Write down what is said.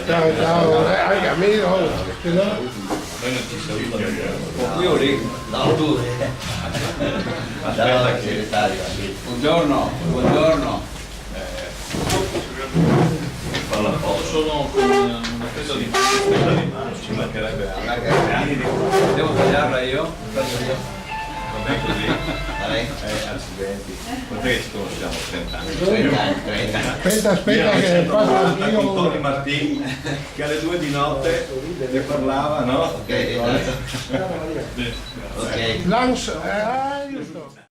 Ciao, ciao, anche a me, oh, Noi non ci salutiamo. Io lì. No, tu. Aspetta Ciao, che... segretario. Buongiorno, buongiorno. Fa la foto. Sono con una presa di mano, ci mancherebbe altro. Devo tagliarla io? Va bene così? Accidenti. Quant'è che ci conosciamo? 30 anni. 30 anni, 30 anni. aspetta che passo Con anch'io. Tony Martin che alle 2 di notte ne parlava, no? Ok, esatto. Ok. Lance, giusto.